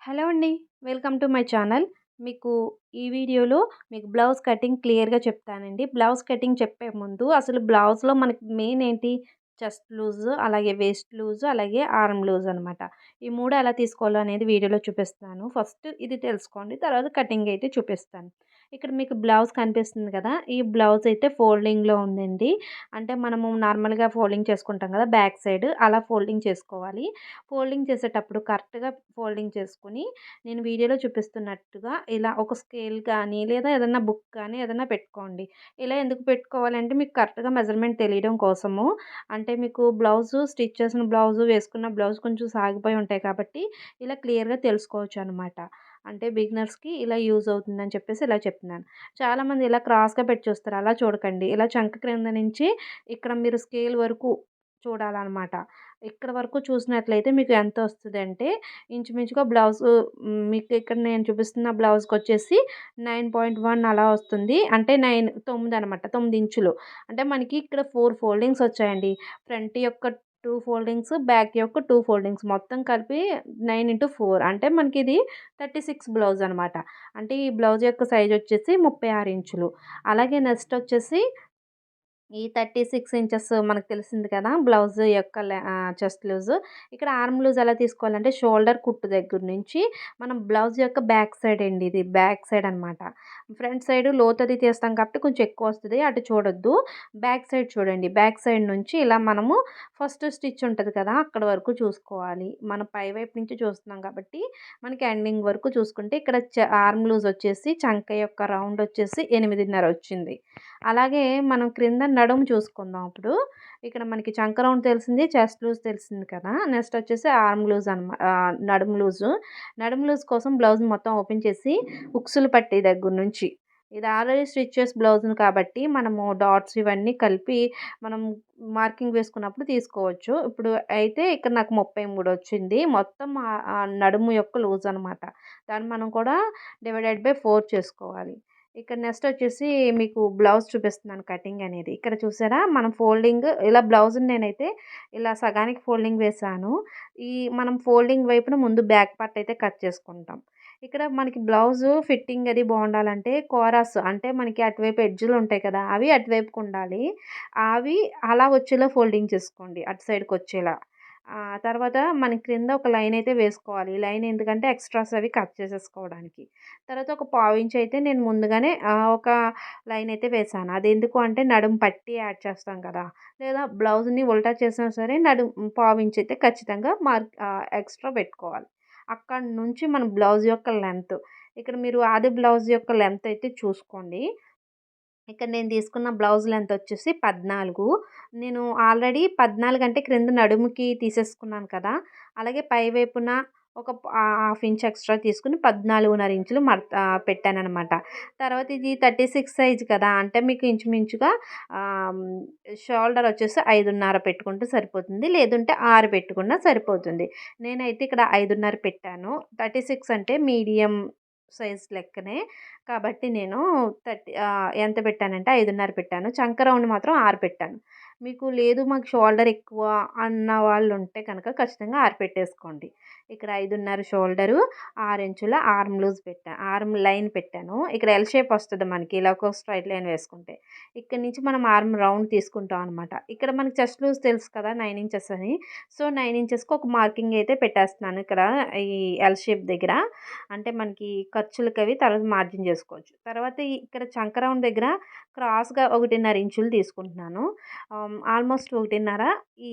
Hello అండి. Welcome to my channel. మీకు ఈ వీడియోలో మీకు బ్లౌజ్ కటింగ్ క్లియర్‌గా చెప్తానండి. బ్లౌజ్ కటింగ్ చెప్పే ముందు అసలు బ్లౌజ్‌లో మనకి మెయిన్ ఏంటి? చెస్ట్ లూజ్, అలాగే వేస్ట్ లూజ్, అలాగే ఆర్మ్ లూజ్ అనమాట. ఈ 3 ఎలా తీసుకోవాలో అనేది వీడియోలో చూపిస్తాను. ఫస్ట్ ఇది తెలుసుకోండి. తర్వాత కటింగ్ అయితే చూపిస్తాను. ఇక్కడ మీకు బ్లౌజ్ కనిపిస్తుంది కదా! ఈ బ్లౌజ్ అయితే ఫోల్డింగ్‌లో ఉందండి. అంటే మనము నార్మల్‌గా ఫోల్డింగ్ చేసుకుంటాం కదా! బ్యాక్ సైడ్ అలా ఫోల్డింగ్ చేసుకోవాలి. ఫోల్డింగ్ చేసేటప్పుడు కరెక్ట్‌గా ఫోల్డింగ్ చేసుకొని నేను వీడియోలో చూపిస్తున్నట్టుగా ఇలా ఒక స్కేల్ కానీ, లేదా ఏదన్నా బుక్ కానీ ఏదన్నా పెట్టుకోండి. ఇలా ఎందుకు పెట్టుకోవాలంటే మీకు కరెక్ట్‌గా మెజర్‌మెంట్ తెలియడం కోసము. అంటే మీకు బ్లౌజు స్టిచ్ చేసిన బ్లౌజు, వేసుకున్న బ్లౌజ్ కొంచెం సాగిపోయి ఉంటాయి కాబట్టి ఇలా క్లియర్‌గా తెలుసుకోవచ్చనమాట. అంటే బిగినర్స్‌కి ఇలా యూజ్ అవుతుందని చెప్పేసి ఇలా చెప్తున్నాను. చాలామంది ఇలా క్రాస్‌గా పెట్టి చూస్తారు. అలా చూడకండి. ఇలా చంక క్రింద నుంచి ఇక్కడ మీరు స్కేల్ వరకు చూడాలనమాట. ఇక్కడ వరకు చూసినట్లయితే మీకు ఎంతొస్తదంటే ఇంచుమించుగా బ్లౌజు మీకు ఇక్కడ నేను చూపిస్తున్న బ్లౌజ్‌కొచ్చేసి 9.1 అలా వస్తుంది. అంటే 9 అనమాట. 9 ఇంచులు. అంటే మనకి ఇక్కడ 4 ఫోల్డింగ్స్ వచ్చాయండి. ఫ్రంట్ యొక్క 2 ఫోల్డింగ్స్, బ్యాక్ యొక్క 2 ఫోల్డింగ్స్ మొత్తం కలిపి 9/4 అంటే మనకిది 36 బ్లౌజ్ అనమాట. అంటే ఈ బ్లౌజ్ యొక్క సైజ్ వచ్చేసి 36 ఇంచులు. అలాగే నెక్స్ట్ వచ్చేసి ఈ 36 ఇంచెస్ మనకు తెలిసింది కదా! బ్లౌజ్ యొక్క చెస్ట్ లూజ్. ఇక్కడ ఆర్మ్ లూజ్ ఎలా తీసుకోవాలంటే షోల్డర్ కుట్టు దగ్గర నుంచి మనం బ్లౌజ్ యొక్క బ్యాక్ సైడ్ అండి ఇది. బ్యాక్ సైడ్ అనమాట. ఫ్రంట్ సైడ్ లోతది తీస్తాం కాబట్టి కొంచెం ఎక్కువొస్తది. అటు చూడొద్దు. బ్యాక్ సైడ్ చూడండి. బ్యాక్ సైడ్ నుంచి ఇలా మనము ఫస్ట్ స్టిచ్ ఉంటది కదా! అక్కడి వరకు చూసుకోవాలి. మనం పై వైపు నుంచి చూస్తున్నాం కాబట్టి మనకి ఎండింగ్ వరకు చూసుకుంటే ఇక్కడ ఆర్మ్ లూజ్ వచ్చేసి చంక యొక్క రౌండ్ వచ్చేసి 8:30 వచ్చింది. అలాగే మనం క్రింద నడుము చూసుకుందాం ఇప్పుడు. ఇక్కడ మనకి చంక రౌండ్ తెలిసింది. చెస్ట్ లూజ్ తెలిసింది కదా! నెక్స్ట్ వచ్చేసి ఆర్మ్ లూజ్ నడుము లూజు. నడుము లూజ్ కోసం బ్లౌజ్ మొత్తం ఓపెన్ చేసి ఉక్సులు పట్టీ దగ్గర నుంచి ఇది ఆల్రెడీ స్టిచ్ చేసిన బ్లౌజ్‌ని కాబట్టి మనము డాట్స్ ఇవన్నీ కలిపి మనం మార్కింగ్ వేసుకున్నప్పుడు తీసుకోవచ్చు. ఇప్పుడు అయితే ఇక్కడ నాకు 33 వచ్చింది. మొత్తం నడుము యొక్క లూజ్ అనమాట. దాన్ని మనం కూడా డివైడెడ్ బై 4 చేసుకోవాలి. ఇక్కడ నెక్స్ట్ వచ్చేసి మీకు బ్లౌజ్ చూపిస్తున్నాను కటింగ్ అనేది. ఇక్కడ చూసారా మనం ఫోల్డింగ్ ఇలా బ్లౌజ్‌ని నేనైతే ఇలా సగానికి ఫోల్డింగ్ వేశాను. ఈ మనం ఫోల్డింగ్ వైపున ముందు బ్యాక్ పార్ట్ అయితే కట్ చేసుకుంటాం. ఇక్కడ మనకి బ్లౌజు ఫిట్టింగ్ అది బావుండాలంటే కోరాస్ అంటే మనకి అటువైపు ఎడ్జులు ఉంటాయి కదా! అవి అటువైపుకు ఉండాలి. అవి అలా వచ్చేలా ఫోల్డింగ్ చేసుకోండి. అటు సైడ్‌కొచ్చేలా. తర్వాత మన క్రింద ఒక లైన్ అయితే వేసుకోవాలి. ఈ లైన్ ఎందుకంటే ఎక్స్‌ట్రాస్ అవి కట్ చేసేసుకోవడానికి. తర్వాత ఒక పావించి అయితే నేను ముందుగానే ఒక లైన్ అయితే వేశాను. అదెందుకు అంటే నడుము పట్టి యాడ్ చేస్తాం కదా! లేదా బ్లౌజ్‌ని ఉల్టా చేసినా సరే పావించి అయితే ఖచ్చితంగా ఎక్స్‌ట్రా పెట్టుకోవాలి. అక్కడి నుంచి మన బ్లౌజ్ యొక్క లెంత్. ఇక్కడ మీరు ఆది బ్లౌజ్ యొక్క లెంత్ అయితే చూసుకోండి. ఇక్కడ నేను తీసుకున్న బ్లౌజ్ లెంత్ వచ్చేసి 14. నేను ఆల్రెడీ 14 అంటే క్రింద నడుముకి తీసేసుకున్నాను కదా! అలాగే పై వైపున ఒక హాఫ్ ఇంచ్ ఎక్స్ట్రా తీసుకొని 14.5 ఇంచులు పెట్టాననమాట. తర్వాత ఇది 36 సైజ్ కదా! అంటే మీకు ఇంచుమించుగా ఆహ్, షోల్డర్ వచ్చేసి 5.5 పెట్టుకుంటే సరిపోతుంది. లేదంటే 6 పెట్టుకున్నా సరిపోతుంది. నేనైతే ఇక్కడ 5.5 పెట్టాను. 36 అంటే మీడియం సైజ్ లెక్కనే. కాబట్టి నేను ఎంత పెట్టానంటే 5.5 పెట్టాను. చంక రౌండ్ మాత్రం 6 పెట్టాను. మీకు లేదు మాకు షోల్డర్ ఎక్కువ అన్న వాళ్ళు ఉంటే కనుక ఖచ్చితంగా 6 పెట్టేసుకోండి. ఇక్కడ 5.5 షోల్డరు, 6 ఇంచుల ఆర్మ్ లూజ్ ఆర్మ్ లైన్ పెట్టాను. ఇక్కడ ఎల్ షేప్ వస్తది మనకి ఇలా ఒక స్ట్రెయిట్ లైన్ వేసుకుంటే. ఇక్కడి నుంచి మనం ఆర్మ్ రౌండ్ తీసుకుంటాం అనమాట. ఇక్కడ మనకి చెస్ట్ లూజ్ తెలుసు కదా! 9 ఇంచెస్ అని. సో, 9 ఇంచెస్‌కి ఒక మార్కింగ్ అయితే పెట్టేస్తున్నాను ఇక్కడ ఈ ఎల్ షేప్ దగ్గర. అంటే మనకి ఖర్చులకవి తర్వాత మార్జిన్ చేసుకోవచ్చు. తర్వాత ఇక్కడ చంక రౌండ్ దగ్గర క్రాస్‌గా 1.5 ఇంచులు తీసుకుంటున్నాను. ఆల్మోస్ట్ 1.5 ఈ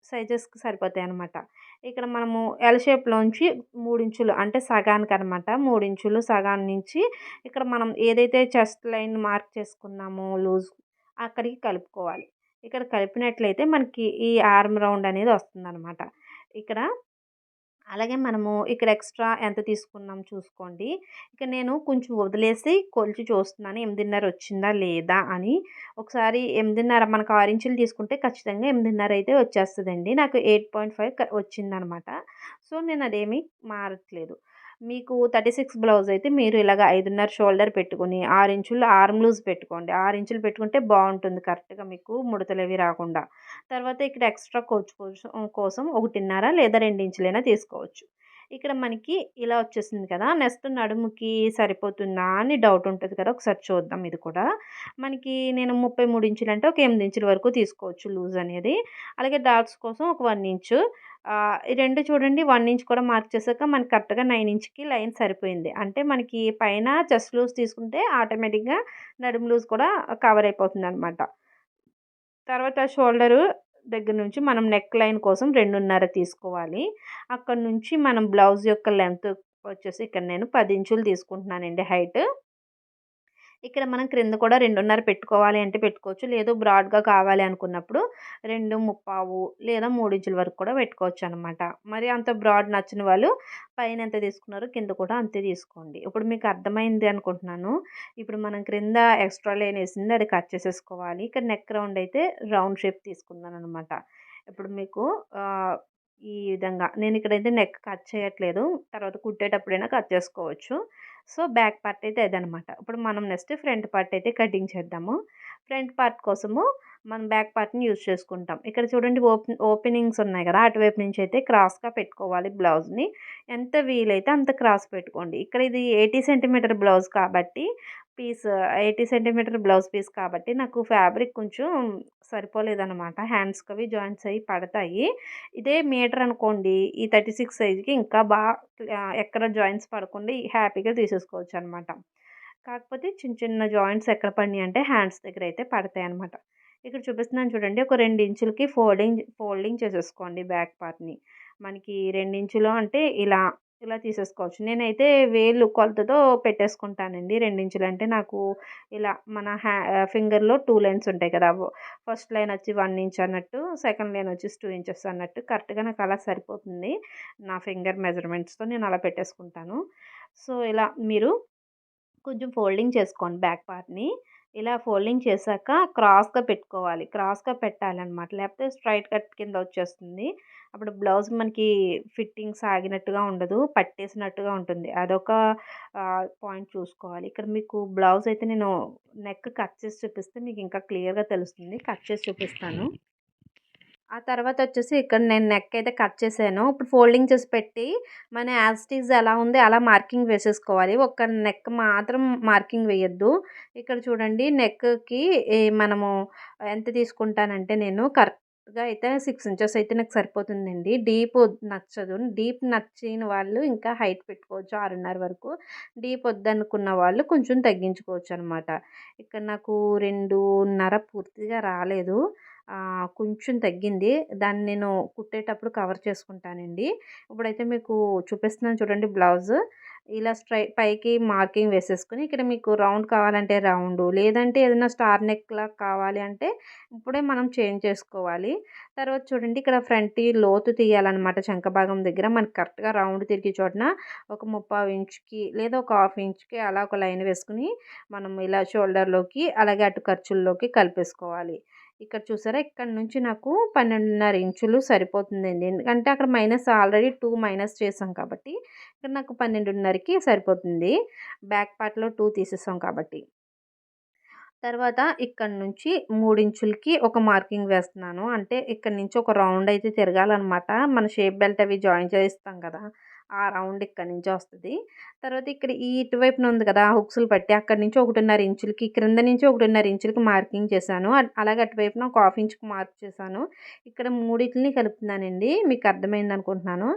సైజెస్‌కి సరిపోతాయన్నమాట. ఇక్కడ మనము ఎల్ షేప్‌లోంచి 3 ఇంచులు అంటే సగానికనమాట. 3 ఇంచులు సగానికి నుంచి ఇక్కడ మనం ఏదైతే చెస్ట్ లైన్ మార్క్ చేసుకున్నామో లూజ్ అక్కడికి కలుపుకోవాలి. ఇక్కడ కలిపినట్లయితే మనకి ఈ ఆర్మ్ రౌండ్ అనేది వస్తుందనమాట. ఇక్కడ అలాగే మనము ఇక్కడ ఎక్స్ట్రా ఎంత తీసుకున్నాం చూసుకోండి. ఇక నేను కొంచెం వదిలేసి కొలిచి చూస్తున్నాను 8:30 వచ్చిందా లేదా అని. ఒకసారి 8:30 మనకు 6 ఇంచులు తీసుకుంటే ఖచ్చితంగా 8:30 అయితే వచ్చేస్తదండి. నాకు 8.5 వచ్చిందనమాట. సో, నేను అదేమీ మారట్లేదు. మీకు 36 బ్లౌజ్ అయితే మీరు ఇలాగ 5.5 షోల్డర్ పెట్టుకొని 6 ఇంచులు ఆర్మ్ లూజ్ పెట్టుకోండి. 6 ఇంచులు పెట్టుకుంటే బావుంటుంది కరెక్ట్‌గా మీకు ముడతలవి రాకుండా. తర్వాత ఇక్కడ ఎక్స్ట్రా ఖర్చు కోసం 1.5 లేదా 2 ఇంచులైనా తీసుకోవచ్చు. ఇక్కడ మనకి ఇలా వచ్చేసింది కదా! నెక్స్ట్ నడుముకి సరిపోతుందా అని డౌట్ ఉంటది కదా! ఒకసారి చూద్దాం ఇది కూడా. మనకి నేను 33 ఇంచులంటే ఒక 8 ఇంచుల వరకు తీసుకోవచ్చు లూజ్ అనేది. అలాగే డాట్స్ కోసం ఒక 1 ఇంచు. ఈ 2 చూడండి 1 ఇంచ్ కూడా మార్క్ చేసాక మనకి కరెక్ట్‌గా 9 ఇంచ్‌కి లైన్ సరిపోయింది. అంటే మనకి పైన చెస్ట్ లూజ్ తీసుకుంటే ఆటోమేటిక్‌గా నడుము లూజ్ కూడా కవర్ అయిపోతుందనమాట. తర్వాత షోల్డరు దగ్గర నుంచి మనం నెక్ లైన్ కోసం 2.5 తీసుకోవాలి. అక్కడి నుంచి మనం బ్లౌజ్ యొక్క లెంత్ వచ్చేసి ఇక్కడ నేను 10 ఇంచులు తీసుకుంటున్నానండి హైట్. ఇక్కడ మనం క్రింద కూడా 2.5 పెట్టుకోవాలి అంటే పెట్టుకోవచ్చు. లేదు బ్రాడ్‌గా కావాలి అనుకున్నప్పుడు 2.25 లేదా 3 ఇంచుల వరకు కూడా పెట్టుకోవచ్చనమాట. మరి అంత బ్రాడ్ నచ్చని వాళ్ళు పైన ఎంత తీసుకున్నారో కింద కూడా అంతే తీసుకోండి. ఇప్పుడు మీకు అర్థమైంది అనుకుంటున్నాను. ఇప్పుడు మనం క్రింద ఎక్స్ట్రా లైన్ ఏసింది అది కట్ చేసేసుకోవాలి. ఇక్కడ నెక్ రౌండ్ అయితే రౌండ్ షేప్ తీసుకున్నాననమాట. ఇప్పుడు మీకు ఈ విధంగా నేను ఇక్కడైతే నెక్ కట్ చేయట్లేదు. తర్వాత కుట్టేటప్పుడైనా కట్ చేసుకోవచ్చు. సో, బ్యాక్ పార్ట్ అయితే అదనమాట. ఇప్పుడు మనం నెక్స్ట్ ఫ్రంట్ పార్ట్ అయితే కటింగ్ చేద్దాము. ఫ్రంట్ పార్ట్ కోసము మనం బ్యాక్ పార్ట్‌ని యూజ్ చేసుకుంటాం. ఇక్కడ చూడండి ఓపెనింగ్స్ ఉన్నాయి కదా! అటువైపు నుంచి అయితే క్రాస్‌గా పెట్టుకోవాలి బ్లౌజ్‌ని. ఎంత వీలైతే అంత క్రాస్ పెట్టుకోండి. ఇక్కడ ఇది 80 సెంటీమీటర్ బ్లౌజ్ కాబట్టి 80 సెంటీమీటర్ బ్లౌజ్ పీస్ కాబట్టి నాకు ఫ్యాబ్రిక్ కొంచెం సరిపోలేదనమాట. హ్యాండ్స్‌కి అవి జాయింట్స్ అవి పడతాయి. ఇదే మీటర్ అనుకోండి ఈ 36 సైజ్‌కి ఇంకా ఎక్కడ జాయింట్స్ పడకుండా హ్యాపీగా తీసేసుకోవచ్చనమాట. కాకపోతే చిన్న చిన్న జాయింట్స్ ఎక్కడ పడినాయి అంటే హ్యాండ్స్ దగ్గర అయితే పడతాయనమాట. ఇక్కడ చూపిస్తున్నాను చూడండి. ఒక 2 ఇంచులకి ఫోల్డింగ్ చేసేసుకోండి బ్యాక్ పార్ట్‌ని. మనకి 2 ఇంచులు అంటే ఇలా తీసేసుకోవచ్చు. నేనైతే వేలు కొలతతో పెట్టేసుకుంటానండి. 2 ఇంచులంటే నాకు ఇలా మన ఫింగర్‌లో 2 లైన్స్ ఉంటాయి కదా! ఫస్ట్ లైన్ వచ్చి 1 ఇంచ్ అన్నట్టు, సెకండ్ లైన్ వచ్చేసి 2 ఇంచెస్ అన్నట్టు కరెక్ట్‌గా నాకు అలా సరిపోతుంది. నా ఫింగర్ మెజర్‌మెంట్స్‌తో నేను అలా పెట్టేసుకుంటాను. సో, ఇలా మీరు కొంచెం ఫోల్డింగ్ చేసుకోండి బ్యాక్ పార్ట్‌ని. ఇలా ఫోల్డింగ్ చేశాక క్రాస్‌గా పెట్టుకోవాలి. క్రాస్‌గా పెట్టాలనమాట. లేకపోతే స్ట్రెయిట్ కట్ కింద వచ్చేస్తుంది. అప్పుడు బ్లౌజ్ మనకి ఫిట్టింగ్ సాగినట్టుగా ఉండదు. పట్టేసినట్టుగా ఉంటుంది. అదొక పాయింట్ చూసుకోవాలి. ఇక్కడ మీకు బ్లౌజ్ అయితే నేను నెక్ కట్ చేసి చూపిస్తే మీకు ఇంకా క్లియర్‌గా తెలుస్తుంది. కట్ చేసి చూపిస్తాను. ఆ తర్వాతొచ్చేసి ఇక్కడ నేను నెక్ అయితే కట్ చేశాను. ఇప్పుడు ఫోల్డింగ్ చేసి పెట్టి మన యాజ్ ఇట్ ఈజ్ ఎలా ఉంది అలా మార్కింగ్ వేసేసుకోవాలి. ఒక్క నెక్ మాత్రం మార్కింగ్ వేయొద్దు. ఇక్కడ చూడండి నెక్‌కి మనము ఎంత తీసుకుంటానంటే నేను కరెక్ట్‌గా అయితే 6 ఇంచెస్ అయితే నాకు సరిపోతుందండి. డీప్ నచ్చదు. డీప్ నచ్చని వాళ్ళు ఇంకా హైట్ పెట్టుకోవచ్చు 6.5 వరకు. డీప్ వద్దనుకున్న వాళ్ళు కొంచెం తగ్గించుకోవచ్చనమాట. ఇక్కడ నాకు 2.5 పూర్తిగా రాలేదు. కొంచెం తగ్గింది. దాన్ని నేను కుట్టేటప్పుడు కవర్ చేసుకుంటానండి. ఇప్పుడైతే మీకు చూపిస్తున్నాను చూడండి బ్లౌజు. ఇలా పైకి మార్కింగ్ వేసేసుకొని ఇక్కడ మీకు రౌండ్ కావాలంటే రౌండు, లేదంటే ఏదైనా స్టార్ నెక్‌లా కావాలి అంటే ఇప్పుడే మనం చేంజ్ చేసుకోవాలి. తర్వాత చూడండి ఇక్కడ ఫ్రంట్ లోతు తీయాలనమాట చంక భాగం దగ్గర. మనకి కరెక్ట్‌గా రౌండ్ తిరిగే చోటన ఒక 3/4 ఇంచుకి లేదా ఒక 1/2 ఇంచుకి అలా ఒక లైన్ వేసుకొని మనం ఇలా షోల్డర్‌లోకి అలాగే అటు ఖర్చుల్లోకి కలిపేసుకోవాలి. ఇక్కడ చూసారా ఇక్కడ నుంచి నాకు 12.5 ఇంచులు సరిపోతుందండి. ఎందుకంటే అక్కడ ఆల్రెడీ 2 మైనస్ చేసాం కాబట్టి ఇక్కడ నాకు 12.5కి సరిపోతుంది. బ్యాక్ పార్ట్‌లో 2 తీసేసాం కాబట్టి. తర్వాత ఇక్కడ నుంచి 3 ఇంచులకి ఒక మార్కింగ్ వేస్తున్నాను. అంటే ఇక్కడ నుంచి ఒక రౌండ్ అయితే తిరగాలనమాట. మన షేప్ బెల్ట్ అవి జాయిన్ చేయిస్తాం కదా! ఆ రౌండ్ ఇక్కడి నుంచి వస్తది. తర్వాత ఇక్కడ ఈ ఇటువైపున ఉంది కదా! హుక్స్‌లు పట్టి అక్కడి నుంచి 1.5 ఇంచులకి క్రింద నుంచి 1.5 ఇంచులకి మార్కింగ్ చేశాను. అలాగే అటువైపున ఒక 1/2 ఇంచుకి మార్క్ చేశాను. ఇక్కడ మూడిటిలిని కలుపుతున్నానండి. మీకు అర్థమైందనుకుంటున్నాను.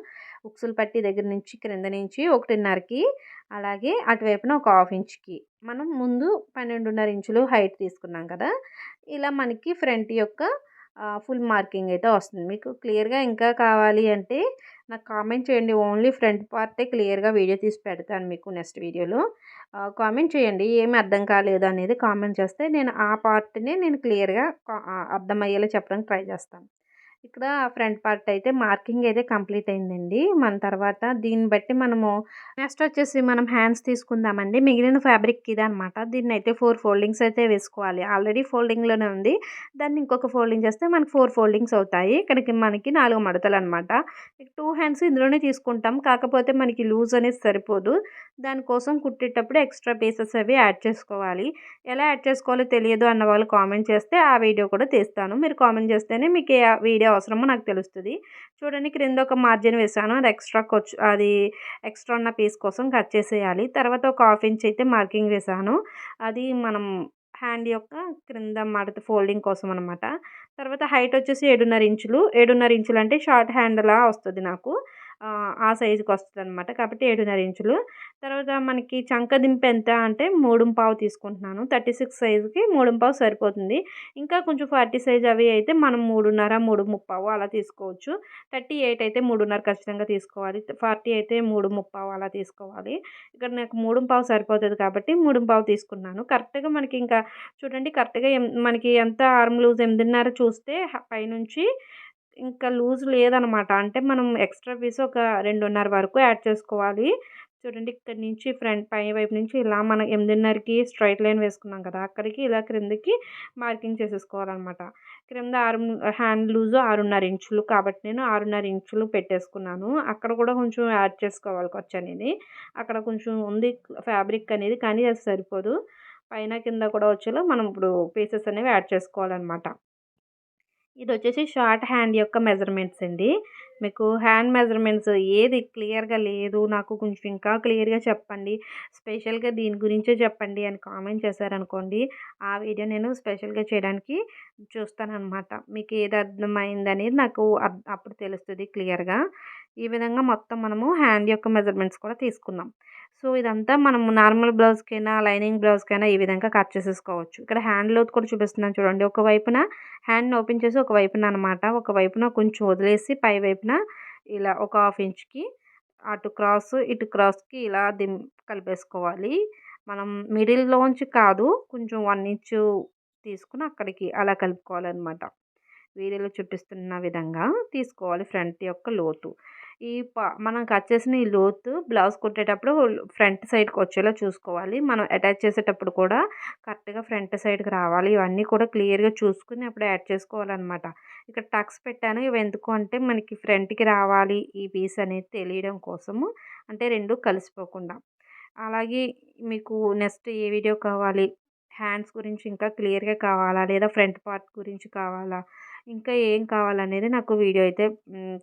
హుక్స్‌లు పట్టి దగ్గర నుంచి క్రింద నుంచి 1.5కి అలాగే అటువైపున ఒక 1/2 ఇంచుకి మనం ముందు 12.5 ఇంచులు హైట్ తీసుకున్నాం కదా! ఇలా మనకి ఫ్రంట్ యొక్క ఫుల్ మార్కింగ్ అయితే వస్తుంది. మీకు క్లియర్‌గా ఇంకా కావాలి అంటే నాకు కామెంట్ చేయండి. ఓన్లీ ఫ్రంట్ పార్టే క్లియర్‌గా వీడియో తీసి పెడతాను మీకు నెక్స్ట్ వీడియోలో. కామెంట్ చేయండి. ఏమి అర్థం కాలేదు అనేది కామెంట్ చేస్తే నేను ఆ పార్ట్‌ని నేను క్లియర్‌గా అర్థమయ్యేలా చెప్పడానికి ట్రై చేస్తాను. ఇక్కడ ఫ్రంట్ పార్ట్ అయితే మార్కింగ్ అయితే కంప్లీట్ అయిందండి. మన తర్వాత దీన్ని బట్టి మనము నెక్స్ట్ వచ్చేసి మనం హ్యాండ్స్ తీసుకుందామండి. మిగిలిన ఫ్యాబ్రిక్ ఇదనమాట. దీన్నైతే 4 ఫోల్డింగ్స్ అయితే వేసుకోవాలి. ఆల్రెడీ ఫోల్డింగ్‌లోనే ఉంది. దాన్ని ఇంకొక ఫోల్డింగ్ చేస్తే మనకి 4 ఫోల్డింగ్స్ అవుతాయి. ఇక్కడికి మనకి 4 మడతలనమాట. 2 హ్యాండ్స్ ఇందులోనే తీసుకుంటాం. కాకపోతే మనకి లూజ్ అనేది సరిపోదు. దానికోసం కుట్టేటప్పుడు ఎక్స్ట్రా పీసెస్ అవి యాడ్ చేసుకోవాలి. ఎలా యాడ్ చేసుకోవాలో తెలియదు అన్న వాళ్ళు కామెంట్ చేస్తే ఆ వీడియో కూడా తీస్తాను. మీరు కామెంట్ చేస్తేనే మీకు ఆ వీడియో అవసరమో నాకు తెలుస్తుంది. చూడండి క్రింద ఒక మార్జిన్ వేసాను. అది ఎక్స్ట్రా ఉన్న పీస్ కోసం కట్ చేసేయాలి. తర్వాత ఒక హాఫ్ ఇంచ్ అయితే మార్కింగ్ వేసాను. అది మనం హ్యాండ్ యొక్క క్రింద మడత ఫోల్డింగ్ కోసం అనమాట. తర్వాత హైట్ వచ్చేసి 7.5 ఇంచులు. 7.5 ఇంచులు అంటే షార్ట్ హ్యాండ్‌లా వస్తది నాకు. ఆ సైజుకి వస్తదనమాట. కాబట్టి 7.5 ఇంచులు. తర్వాత మనకి చంకదింపు ఎంత అంటే 3.25 తీసుకుంటున్నాను. 36 సైజ్‌కి 3.25 సరిపోతుంది. ఇంకా కొంచెం 40 సైజ్ అవి అయితే మనం 3.5, 3.35 అలా తీసుకోవచ్చు. 38 అయితే 3.5 ఖచ్చితంగా తీసుకోవాలి. 40 అయితే 3.35 అలా తీసుకోవాలి. ఇక్కడ నాకు 3.25 సరిపోతది కాబట్టి 3.25 తీసుకున్నాను. కరెక్ట్‌గా మనకి ఇంకా చూడండి కరెక్ట్‌గా మనకి ఎంత ఆర్మ్ లూజ్ 8.5 చూస్తే పైనుంచి ఇంకా లూజ్ లేదనమాట. అంటే మనం ఎక్స్‌ట్రా పీస్ ఒక 2.5 వరకు యాడ్ చేసుకోవాలి. చూడండి ఇక్కడి నుంచి ఫ్రంట్ పై వైపు నుంచి ఇలా మనం 8.5కి స్ట్రెయిట్ లైన్ వేసుకున్నాం కదా! అక్కడికి ఇలా క్రిందకి మార్కింగ్ చేసేసుకోవాలనమాట. క్రింద హ్యాండ్ లూజు 6.5 ఇంచులు కాబట్టి నేను 6.5 ఇంచులు పెట్టేసుకున్నాను. అక్కడ కూడా కొంచెం యాడ్ చేసుకోవాలి ఖర్చనేది. అక్కడ కొంచెం ఉంది ఫ్యాబ్రిక్ అనేది కానీ అది సరిపోదు. పైన కింద కూడా వచ్చేలా మనం ఇప్పుడు పీసెస్ అనేవి యాడ్ చేసుకోవాలనమాట. ఇదొచ్చేసి షార్ట్ హ్యాండ్ యొక్క మెజర్‌మెంట్స్ అండి. మీకు హ్యాండ్ మెజర్‌మెంట్స్ ఏది క్లియర్‌గా లేదు, నాకు కొంచెం ఇంకా క్లియర్‌గా చెప్పండి, స్పెషల్‌గా దీని గురించే చెప్పండి అని కామెంట్ చేశారనుకోండి, ఆ వీడియో నేను స్పెషల్‌గా చేయడానికి చూస్తాననమాట. మీకు ఏది అర్థమైందనేది నాకు అప్పుడు తెలుస్తది క్లియర్‌గా. ఈ విధంగా మొత్తం మనము హ్యాండ్ యొక్క మెజర్‌మెంట్స్ కూడా తీసుకున్నాం. సో, ఇదంతా మనము నార్మల్ బ్లౌజ్‌కైనా, లైనింగ్ బ్లౌజ్‌కైనా ఈ విధంగా కట్ చేసేసుకోవచ్చు. ఇక్కడ హ్యాండ్ లోతు కూడా చూపిస్తున్నాను చూడండి. ఒక వైపున హ్యాండ్‌ని ఓపెన్ చేసి ఒక వైపున అనమాట. ఒక వైపున కొంచెం వదిలేసి పై వైపున ఇలా ఒక హాఫ్ ఇంచ్‌కి అటు క్రాస్, ఇటు క్రాస్‌కి ఇలా కలిపేసుకోవాలి. మనం మిడిల్‌లోంచి కాదు కొంచెం 1 ఇంచు తీసుకొని అక్కడికి అలా కలుపుకోవాలనమాట. వీడియోలో చూపిస్తున్న విధంగా తీసుకోవాలి ఫ్రంట్ యొక్క లోతు. మనం కట్ చేసిన ఈ లోతు బ్లౌజ్ కుట్టేటప్పుడు ఫ్రంట్ సైడ్‌కి వచ్చేలా చూసుకోవాలి. మనం అటాచ్ చేసేటప్పుడు కూడా కరెక్ట్‌గా ఫ్రంట్ సైడ్‌కి రావాలి. ఇవన్నీ కూడా క్లియర్‌గా చూసుకొని అప్పుడు యాడ్ చేసుకోవాలనమాట. ఇక్కడ టక్స్ పెట్టాను. ఇవి ఎందుకు అంటే మనకి ఫ్రంట్‌కి రావాలి ఈ పీస్ అనేది తెలియడం కోసము. అంటే 2 కలిసిపోకుండా. అలాగే మీకు నెక్స్ట్ ఏ వీడియో కావాలి? హ్యాండ్స్ గురించి ఇంకా క్లియర్‌గా కావాలా? లేదా ఫ్రంట్ పార్ట్ గురించి కావాలా? ఇంకా ఏం కావాలనేది నాకు వీడియో అయితే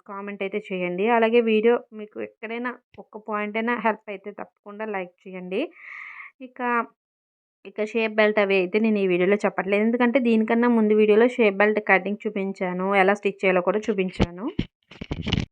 కామెంట్ అయితే చేయండి. అలాగే వీడియో మీకు ఎక్కడైనా ఒక్క పాయింట్ అయినా హెల్ప్ అయితే తప్పకుండా లైక్ చేయండి. ఇక ఇక షేప్ బెల్ట్ అవి అయితే నేను ఈ వీడియోలో చెప్పట్లేదు. ఎందుకంటే దీనికన్నా ముందు వీడియోలో షేప్ బెల్ట్ కటింగ్ చూపించాను. ఎలా స్టిచ్ చేయాలో కూడా చూపించాను.